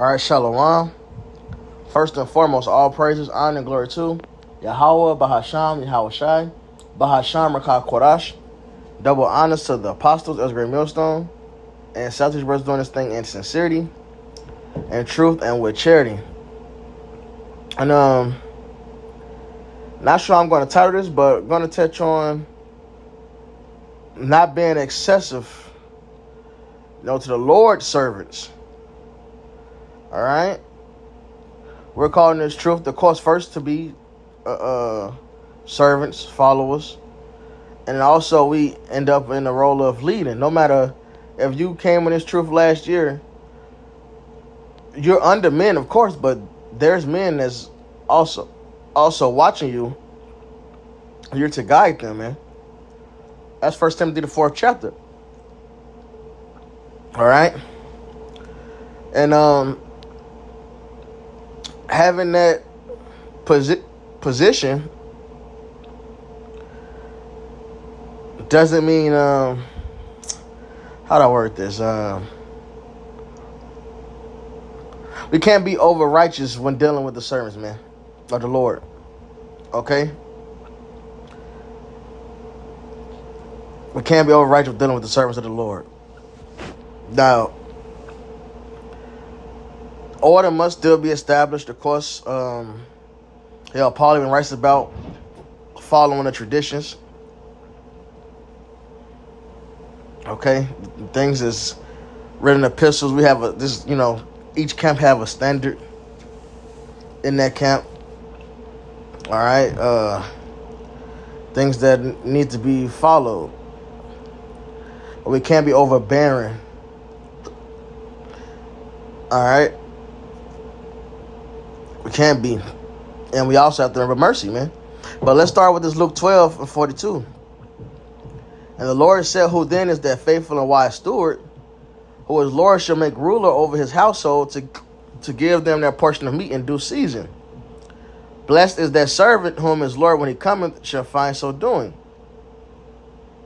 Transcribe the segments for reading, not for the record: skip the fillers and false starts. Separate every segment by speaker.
Speaker 1: All right, Shalom. First and foremost, all praises, honor, and glory to Yahweh, Bahasham, Yahweh Shai, Bahasham, Rakah Korash. Double honors to the apostles, Ezra Millstone, and Celtics brothers doing this thing in sincerity and truth and with charity. And not sure I'm going to title this, but going to touch on not being excessive, to the Lord's servants. All right, we're calling this truth, of course, first to be servants, followers, and also we end up in the role of leading. No matter if you came in this truth last year, you're under men, of course, but there's men that's also watching you. You're to guide them, man. That's 1 Timothy the 4th chapter. All right, and having that position doesn't mean how do I word this? We can't be over righteous when dealing with the servants, man, of the Lord. Okay, we can't be over righteous when dealing with the servants of the Lord. Now, order must still be established, of course. Paul even writes about following the traditions. Okay, things is written in epistles. We have each camp have a standard in that camp. All right, things that need to be followed. We can't be overbearing. All right, we can't be, and we also have to remember mercy, man. But let's start with this Luke 12:42. And the Lord said, "Who then is that faithful and wise steward, who his Lord shall make ruler over his household to give them their portion of meat in due season? Blessed is that servant whom his Lord, when he cometh, shall find so doing.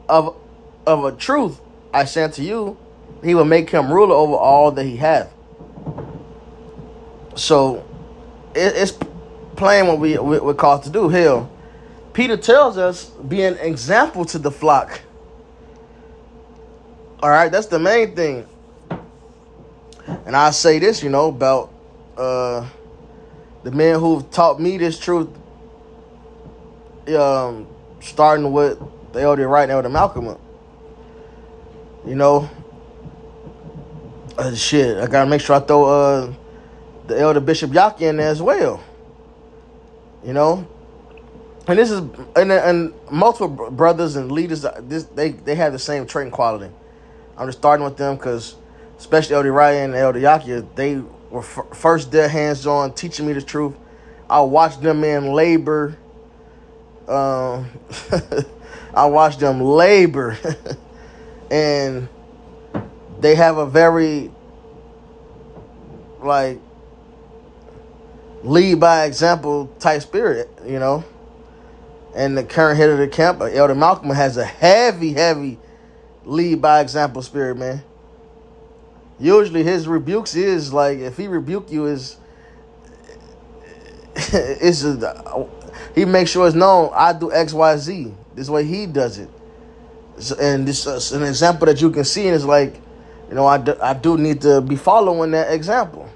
Speaker 1: Of a truth I say unto you, he will make him ruler over all that he hath." So it's plain what we're called to do. Hell, Peter tells us, be an example to the flock. All right, that's the main thing. And I say this, about the men who've taught me this truth, starting with the Elder Wright and Elder Malcolm. I gotta make sure I throw the Elder Bishop Yaki in there as well. And this is and multiple brothers and leaders. They have the same trait and quality. I'm just starting with them because, especially Elder Ryan and Elder Yaki, they were first their hands on teaching me the truth. I watched them men labor. I watched them labor, and they have a very lead by example type spirit, And the current head of the camp, Elder Malcolm, has a heavy lead by example spirit, man. Usually his rebukes is if he rebuke you he makes sure it's known, I do X, Y, Z. This way he does it. And this is an example that you can see, and it's I do need to be following that example.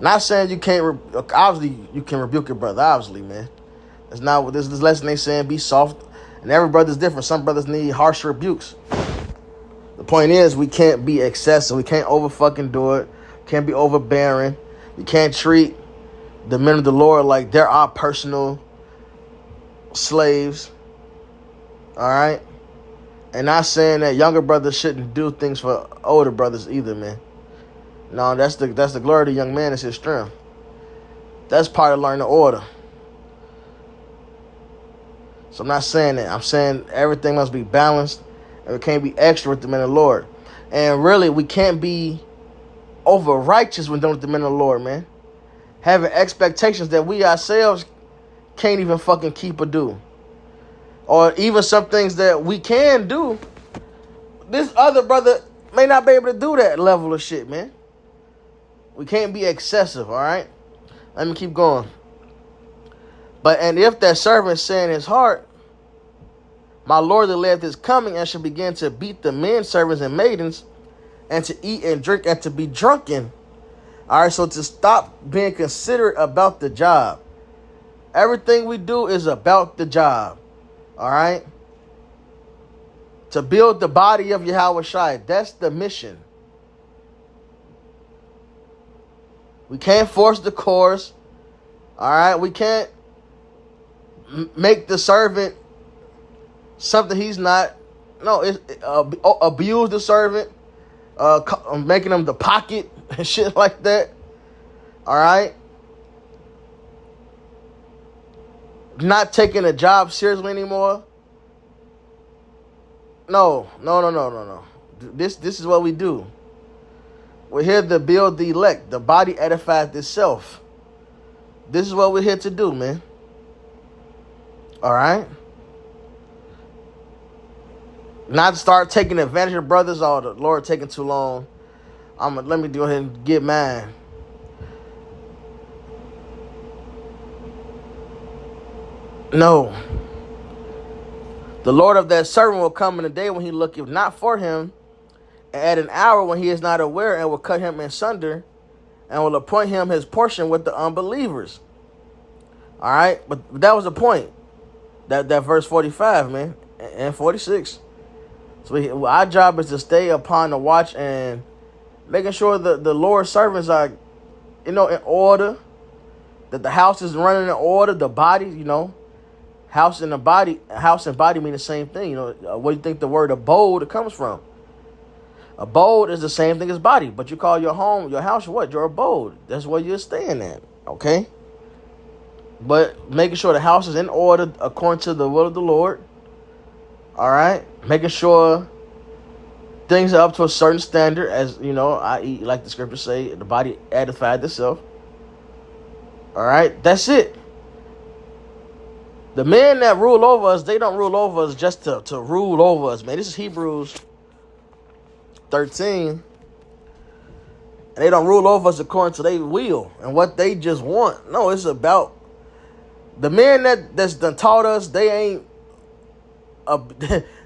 Speaker 1: Not saying you can't, obviously you can rebuke your brother, obviously, man. That's not what this lesson they saying, be soft. And every brother's different. Some brothers need harsh rebukes. The point is, we can't be excessive. We can't over fucking do it. Can't be overbearing. We can't treat the men of the Lord like they're our personal slaves. All right? And not saying that younger brothers shouldn't do things for older brothers either, man. No, that's the glory of the young man is his strength. That's part of learning order. So I'm not saying that. I'm saying everything must be balanced, and we can't be extra with the men of the Lord. And really, we can't be over righteous when dealing with the men of the Lord, man. Having expectations that we ourselves can't even fucking keep or do. Or even some things that we can do. This other brother may not be able to do that level of shit, man. We can't be excessive, all right? Let me keep going. And if that servant say in his heart, my Lord delayeth his coming, and shall begin to beat the men servants and maidens, and to eat and drink, and to be drunken. All right, so to stop being considerate about the job. Everything we do is about the job. All right? To build the body of Yahweh Shai. That's the mission. We can't force the course. All right? We can't make the servant something he's not. No, abuse the servant. Making him the pocket and shit like that. All right? Not taking a job seriously anymore. No. This is what we do. We're here to build the elect. The body edifieth itself. This is what we're here to do, man. All right? Not to start taking advantage of brothers. Oh, the Lord taking too long. Let me go ahead and get mine. No. The Lord of that servant will come in a day when he looketh not for him, and at an hour when he is not aware, and will cut him in sunder, and will appoint him his portion with the unbelievers. All right? But that was the point. That verse 45, man, and 46. So our job is to stay upon the watch and making sure the Lord's servants are, in order, that the house is running in order, the body, house and body mean the same thing. Where do you think the word abode comes from? Abode is the same thing as body, but you call your home, your house, what? Your abode. That's where you're staying at, okay? But making sure the house is in order according to the will of the Lord, all right? Making sure things are up to a certain standard, as, i.e., like the scriptures say, the body edified itself. All right? That's it. The men that rule over us, they don't rule over us just to rule over us, man. This is Hebrews 13. And they don't rule over us according to their will and what they just want. No, it's about the men that's done taught us. They ain't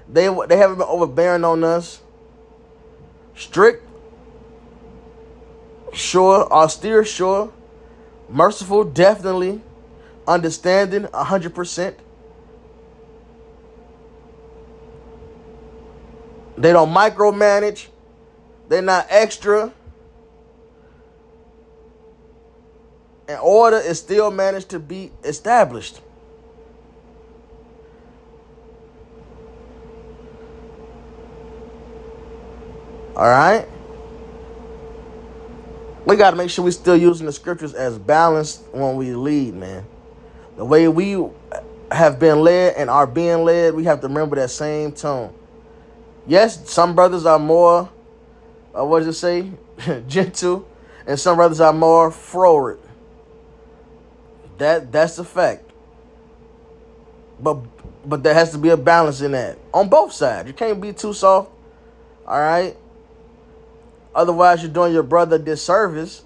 Speaker 1: they haven't been overbearing on us. Strict, sure. Austere, sure. Merciful, definitely. Understanding, 100%. They don't micromanage. They're not extra. And order is still managed to be established. All right? We got to make sure we're still using the scriptures as balanced when we lead, man. The way we have been led and are being led, we have to remember that same tone. Yes, some brothers are more, what does it say? Gentle. And some brothers are more froward. That's a fact. But there has to be a balance in that. On both sides. You can't be too soft. All right? Otherwise, you're doing your brother a disservice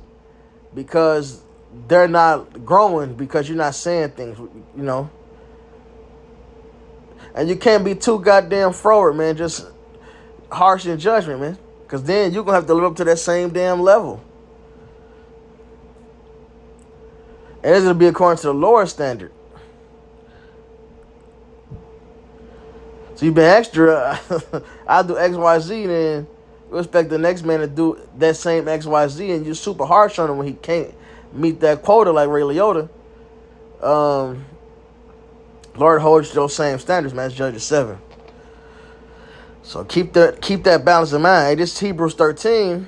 Speaker 1: because they're not growing, because you're not saying things, And you can't be too goddamn forward, man. Just harsh in judgment, man. Because then you're going to have to live up to that same damn level. And it's going to be according to the Lord's standard. So you've been extra. I'll do X, Y, Z, then you expect the next man to do that same X, Y, Z, and you're super harsh on him when he can't meet that quota like Ray Liotta. Lord holds those same standards, man. It's Judges 7. So keep that balance in mind. Hey, this is Hebrews 13.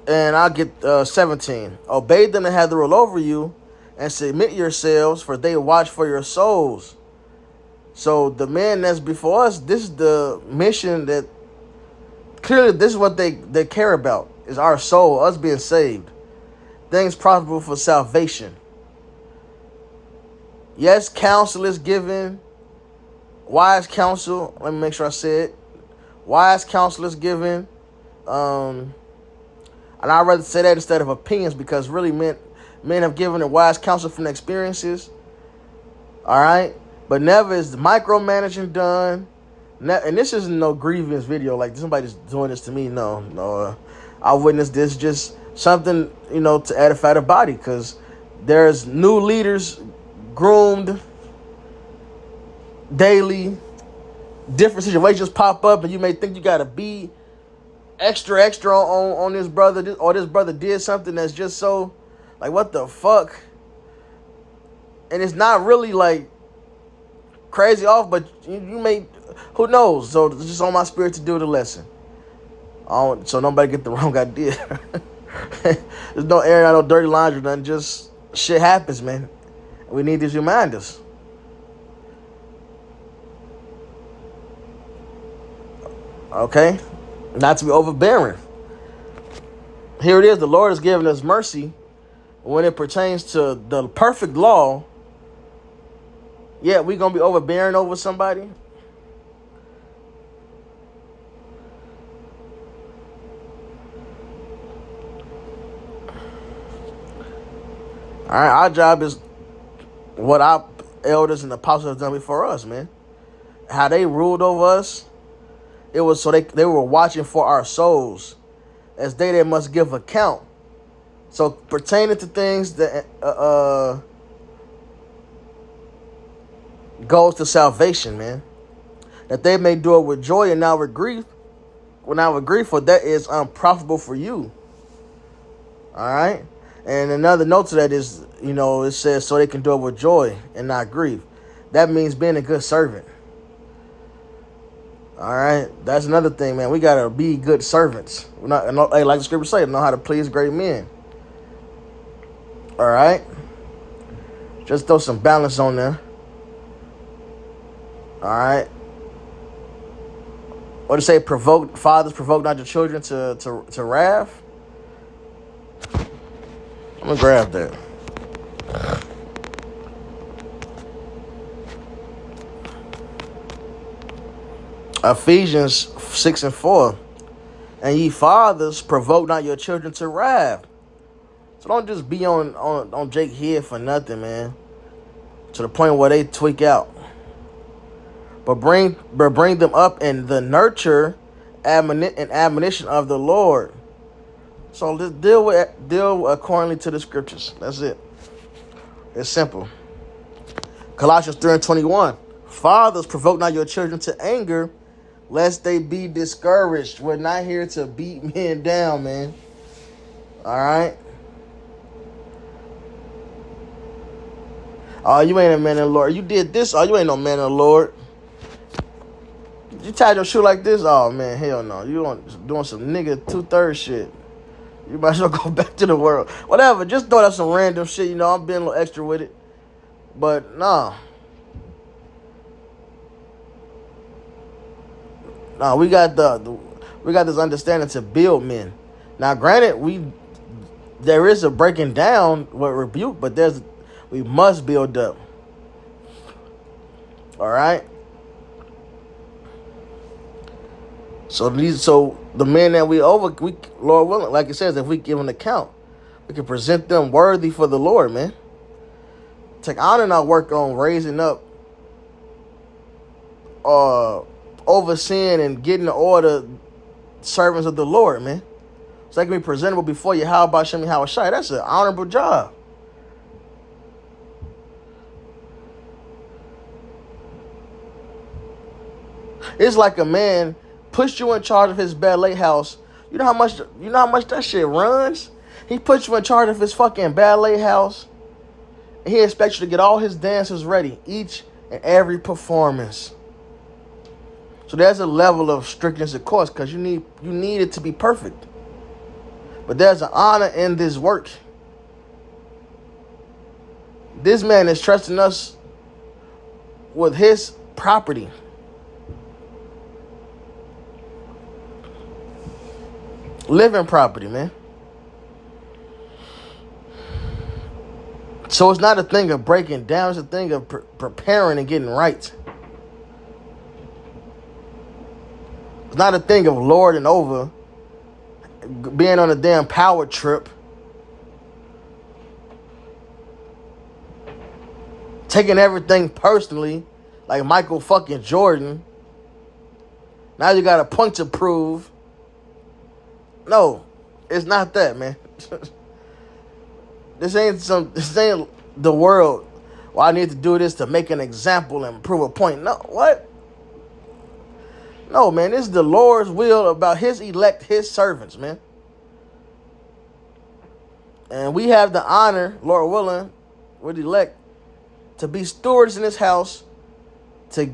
Speaker 1: And I'll get 17. Obey them that have the rule over you, and submit yourselves, for they watch for your souls. So the men that's before us, this is the mission that clearly this is what they care about, is our soul, us being saved. Things profitable for salvation. Yes, counsel is given. Wise counsel. Let me make sure I say it. Wise counsel is given. And I'd rather say that instead of opinions, because really men have given their wise counsel from their experiences. All right? But never is micromanaging done. And this isn't no grievance video like somebody's doing this to me. No. I witnessed this, just something, to edify the body, because there's new leaders groomed daily. Different situations pop up, and you may think you got to be extra on this brother, or this brother did something that's just so, like, what the fuck? And it's not really, like, crazy off, but you may, who knows? So it's just on my spirit to do the lesson. So nobody get the wrong idea. There's no airing out no dirty laundry, nothing. Just shit happens, man. We need these reminders. Okay? Not to be overbearing. Here it is. The Lord has given us mercy when it pertains to the perfect law. Yeah, we going to be overbearing over somebody? All right, our job is what our elders and apostles have done before us, man. How they ruled over us, it was so they were watching for our souls, as they must give account. So pertaining to things that goes to salvation, man, that they may do it with joy and not with grief. Well, not with grief, for that is unprofitable for you. All right. And another note to that is, it says so they can do it with joy and not grief. That means being a good servant. All right. That's another thing, man. We got to be good servants. We're not, like the scripture says, know how to please great men. All right. Just throw some balance on there. All right. What to say? Fathers provoke not your children to wrath. I'm gonna grab that. Ephesians 6:4. And ye fathers, provoke not your children to wrath. So don't just be on Jake here for nothing, man. To the point where they tweak out. But bring them up in the nurture and admonition of the Lord. So let's deal accordingly to the scriptures. That's it. It's simple. Colossians 3:21. Fathers, provoke not your children to anger, lest they be discouraged. We're not here to beat men down, man. All right. Oh, you ain't a man of the Lord. You did this. Oh, you ain't no man of the Lord. You tied your shoe like this? Oh, man, hell no. You doing some nigga 2/3 shit. You might as well go back to the world. Whatever, just throw out some random shit. I'm being a little extra with it. But, nah. Nah, we got this understanding to build men. Now, granted, there is a breaking down with rebuke, but we must build up. All right? So the men that we Lord willing, like it says, if we give an account, we can present them worthy for the Lord, man. Take honor in our work on raising up, overseeing and getting the order servants of the Lord, man. So they can be presentable before you. How about Shemi Hawashai? That's an honorable job. It's like a man pushed you in charge of his ballet house. You know how much that shit runs? He puts you in charge of his fucking ballet house. And he expects you to get all his dancers ready, each and every performance. So there's a level of strictness, of course, because you need it to be perfect. But there's an honor in this work. This man is trusting us with his property. Living property, man. So it's not a thing of breaking down. It's a thing of preparing and getting right. It's not a thing of lording over. being on a damn power trip, taking everything personally, like Michael fucking Jordan. Now you got a point to prove. No, it's not that, man. This ain't the world. Well, I need to do this to make an example and prove a point. No, what? No, man, this is the Lord's will about his elect, his servants, man. And we have the honor, Lord willing, with elect, to be stewards in this house, to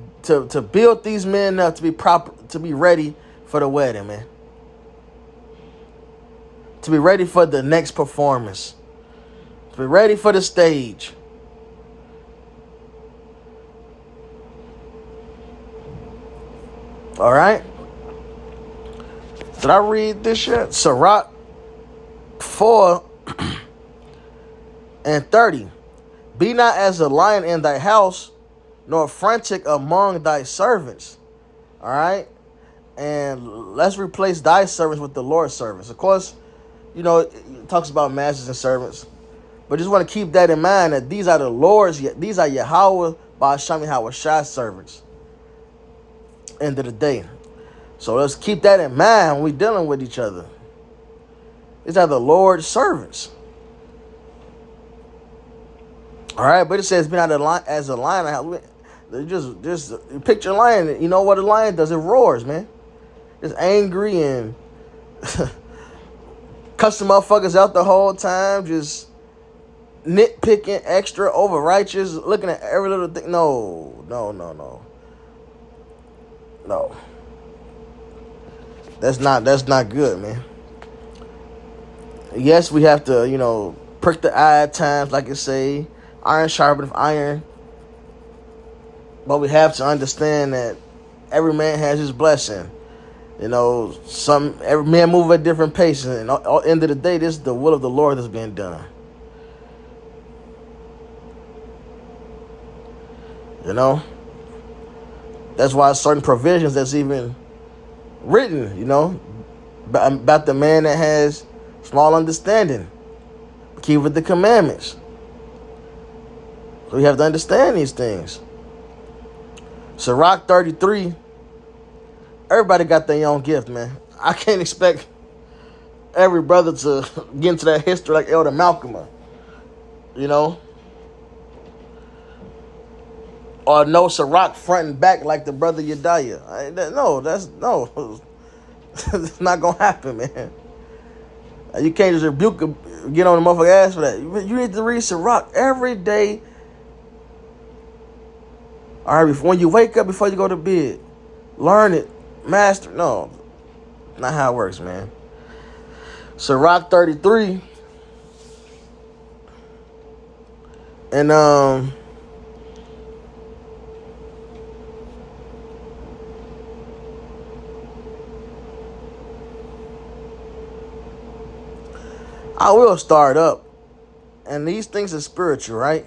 Speaker 1: build these men up to be proper, to be ready for the wedding, man. To be ready for the next performance. To be ready for the stage. All right. Did I read this shit? Sirach 4:30. Be not as a lion in thy house, nor frantic among thy servants. All right. And let's replace thy servants with the Lord's servants. Of course, it talks about masters and servants. But just want to keep that in mind that these are the Lord's, these are Yahweh Ba'asham Yahweh Shai's servants. End of the day. So let's keep that in mind when we're dealing with each other. These are the Lord's servants. All right, but it says, be not as a lion. Just picture a lion. You know what a lion does? It roars, man. It's angry and cussing motherfuckers out the whole time, just nitpicking, extra, over righteous, looking at every little thing. No. That's not good, man. Yes, we have to, prick the eye at times, like it say, iron sharpeneth iron. But we have to understand that every man has his blessing. Every man move at different paces, and at the end of the day, this is the will of the Lord that's being done. That's why certain provisions that's even written, about the man that has small understanding, keepeth the commandments. So we have to understand these things. Sirach 33. Everybody got their own gift, man. I can't expect every brother to get into that history like Elder Malcolm, or no Sirach front and back like the brother Yediah. No. It's not gonna happen, man. You can't just rebuke, get on the motherfucker's ass for that. You need to read Sirach every day. All right, when you wake up, before you go to bed, learn it, master. No, not how it works, man. Sirach 33, and I will start up. And these things are spiritual, right?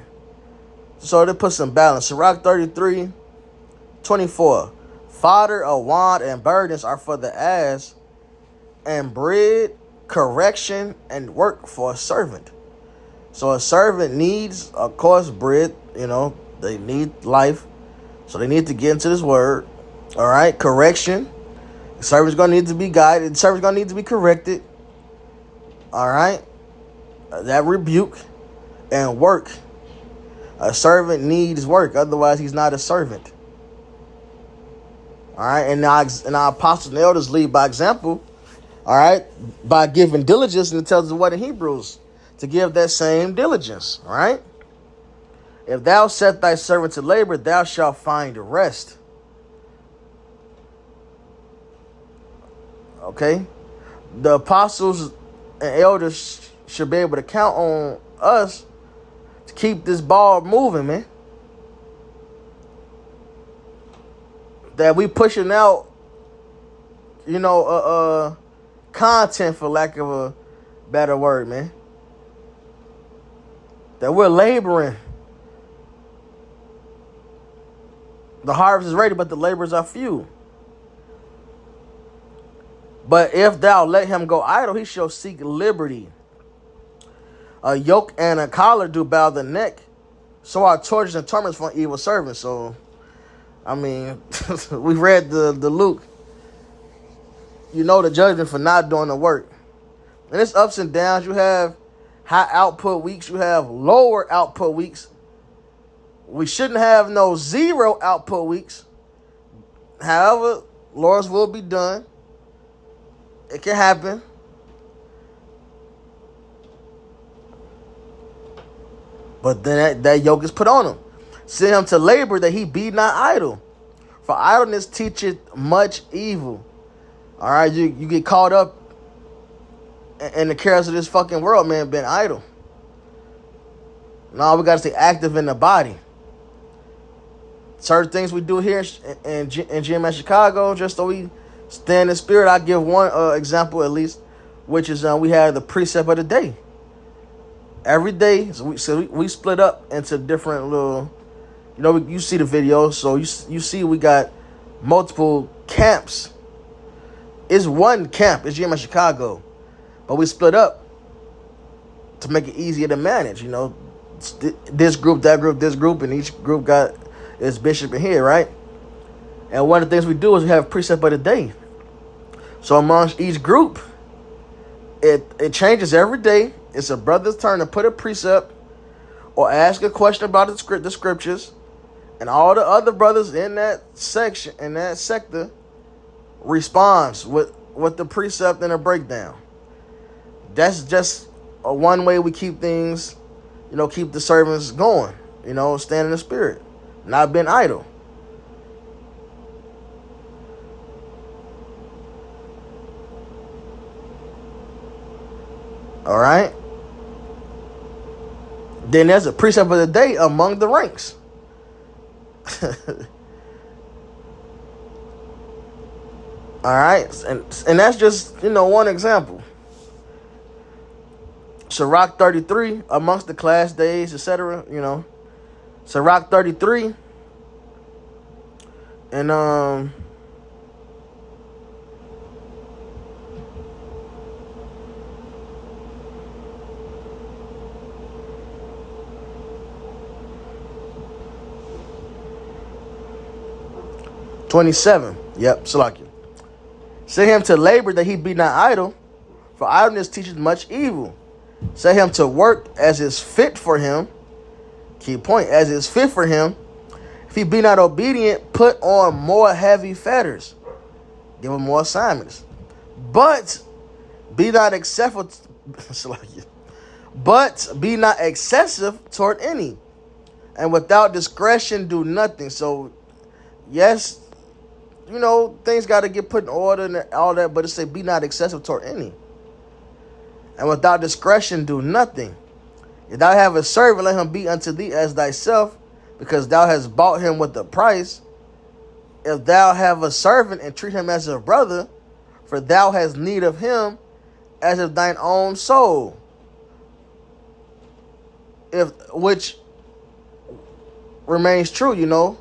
Speaker 1: So they put some balance. Sirach 33:24. Fodder, a wand, and burdens are for the ass, and bread, correction, and work for a servant. So a servant needs, of course, bread. They need life. So they need to get into this word. All right, correction. The servant's going to need to be guided. The servant's going to need to be corrected. All right, that rebuke and work. A servant needs work, otherwise he's not a servant. All right, and our apostles and elders lead by example. All right, by giving diligence, and it tells us what in Hebrews to give that same diligence. All right, if thou set thy servant to labor, thou shalt find rest. Okay, the apostles and elders should be able to count on us to keep this ball moving, man. That we pushing out, content, for lack of a better word, man. That we're laboring. The harvest is ready, but the laborers are few. But if thou let him go idle, he shall seek liberty. A yoke and a collar do bow the neck. So are tortures and torments for evil servants. So, I mean, we read the Luke. You know the judgment for not doing the work. And it's ups and downs. You have high output weeks. You have lower output weeks. We shouldn't have no zero output weeks. However, Lord's will be done. It can happen. But then that yoke is put on him. Send him to labor that he be not idle. For idleness teacheth much evil. All right, you get caught up in the cares of this fucking world, man, being idle. No, we got to stay active in the body. Certain things we do here in GMS Chicago, just so we stand in spirit. I'll give one example at least, which is we had the precept of the day. Every day, so we split up into different little, you see the videos, so you see we got multiple camps. It's one camp, it's GMS Chicago, but we split up to make it easier to manage, this group, that group, this group, and each group got its bishop in here, right? And one of the things we do is we have precept of the day. So amongst each group, it changes every day. It's a brother's turn to put a precept or ask a question about the scriptures, and all the other brothers in that section, in that sector, responds with the precept and a breakdown. That's just one way we keep things, keep the servants going, stand in the spirit, not being idle. All right. Then there's a precept of the day among the ranks. All right. And that's just, one example. Sirach 33 amongst the class days, etc. Sirach 33. And 27. Yep, Salakia. Send him to labor that he be not idle, for idleness teaches much evil. Set him to work as is fit for him. Key point, as is fit for him. If he be not obedient, put on more heavy fetters. Give him more assignments. But be not excessive. But be not excessive toward any. And without discretion, do nothing. So, yes, things got to get put in order and all that, but it say be not excessive toward any. And without discretion, do nothing. If thou have a servant, let him be unto thee as thyself, because thou hast bought him with a price. If thou have a servant, and treat him as a brother, for thou hast need of him as of thine own soul. Which remains true, It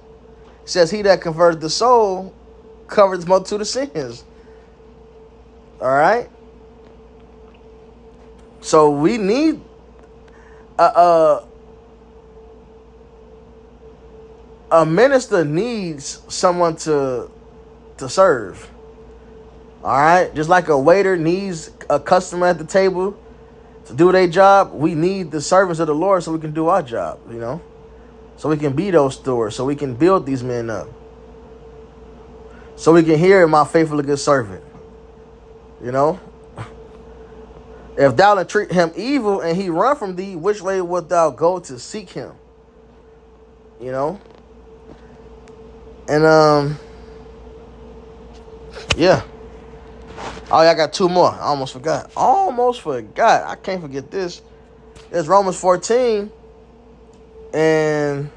Speaker 1: says, he that converted the soul covers the multitude of sins. All right? So we need a minister needs someone to serve. All right? Just like a waiter needs a customer at the table to do their job, we need the servants of the Lord so we can do our job, So we can be those stewards, so we can build these men up. So we can hear my faithful and good servant. If thou entreat him evil and he run from thee, which way wilt thou go to seek him? And yeah. Oh, yeah, I got two more. I almost forgot. I can't forget this. It's Romans 14. And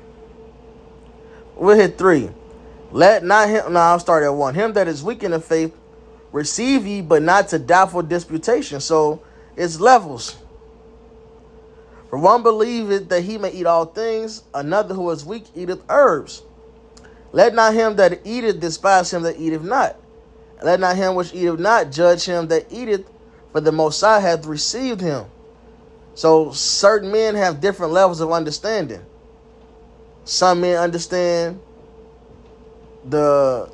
Speaker 1: we'll hit 3. Let not him, no, I'll start at 1. Him that is weak in the faith, receive ye, but not to doubtful disputation. So it's levels. For one believeth that he may eat all things, another who is weak eateth herbs. Let not him that eateth despise him that eateth not, Let not him which eateth not judge him that eateth, for the Most High hath received him. So certain men have different levels of understanding. Some men understand the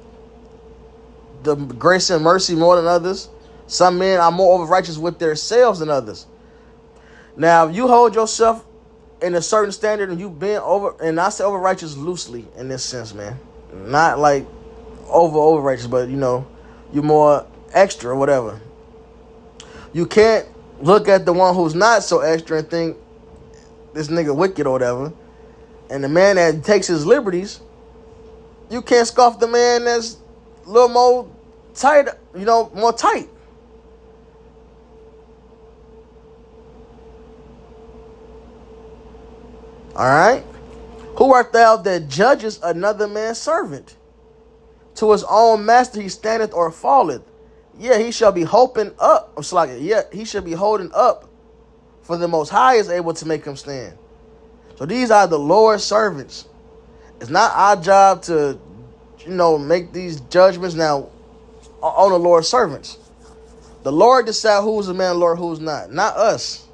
Speaker 1: grace and mercy more than others. Some men are more over righteous with themselves than others. Now, if you hold yourself in a certain standard and you've been over, and I say over righteous loosely in this sense, man, not like over righteous, but you're more extra or whatever. You can't look at the one who's not so extra and think this nigga wicked or whatever. And the man that takes his liberties, you can't scoff the man that's a little more tight, more tight. All right? Who art thou that judgest another man's servant? To his own master he standeth or falleth. Yeah, he shall be hoping up. He shall be holding up, for the Most High is able to make him stand. So these are the Lord's servants. It's not our job to, make these judgments now on the Lord's servants. The Lord decides who's a man of the Lord, who's not us.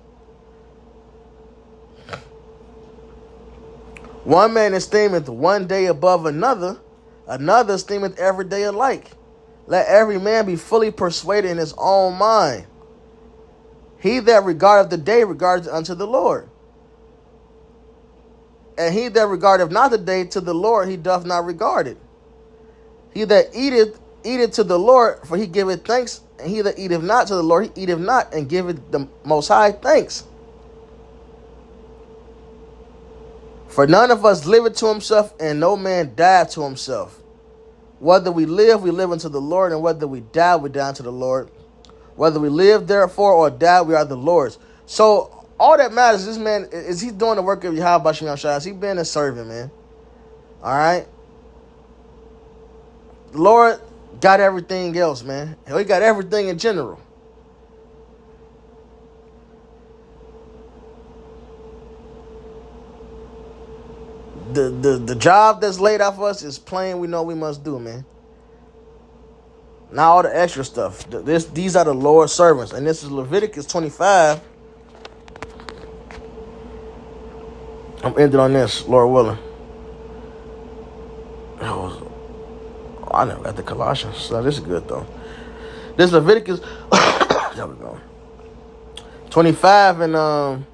Speaker 1: One man esteemeth one day above another, another esteemeth every day alike. Let every man be fully persuaded in his own mind. He that regardeth the day regardeth unto the Lord. And he that regardeth not the day to the Lord, he doth not regard it. He that eateth to the Lord, for he giveth thanks. And he that eateth not to the Lord, he eateth not, and giveth the Most High thanks. For none of us liveth to himself, and no man dieth to himself. Whether we live unto the Lord, and whether we die unto the Lord. Whether we live, therefore, or die, we are the Lord's. So all that matters, this man, is he doing the work of Yahweh B'Shem Yahushua? Is he being a servant, man? All right? The Lord got everything else, man. He got everything in general. The job that's laid out for us is plain we know we must do, man. Not all the extra stuff. These are the Lord's servants. And this is Leviticus 25. I'm ending on this, Lord willing. I never got the Colossians. So this is good, though. This is Leviticus. There we go. 25 and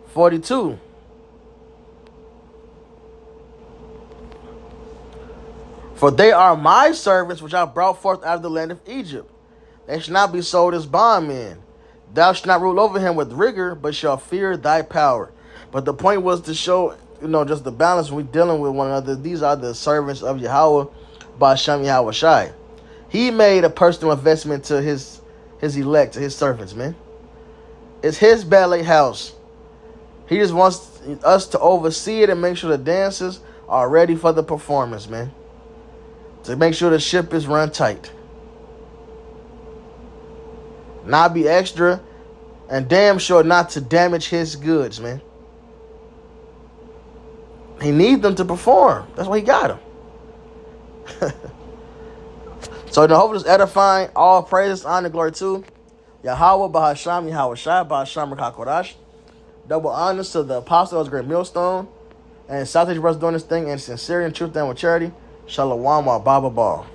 Speaker 1: 42. For they are my servants, which I brought forth out of the land of Egypt. They shall not be sold as bondmen. Thou shalt not rule over him with rigor, but shall fear thy power. But the point was to show, just the balance when we dealing with one another. These are the servants of Yahweh, B'Shem Yahushai. He made a personal investment to his elect, to his servants, man. It's his ballet house. He just wants us to oversee it and make sure the dancers are ready for the performance, man. To make sure the ship is run tight. Not be extra, and damn sure not to damage his goods, man. He needs them to perform. That's why he got them. So the hope is edifying. All praises, honor, glory to Yahweh, B'Shem Yahushai, B'Shem HaKodash. Double honors to the apostle of Great Millstone and South Asian brothers doing this thing in sincerity and truth and with charity. Shalom wa Baba Ball.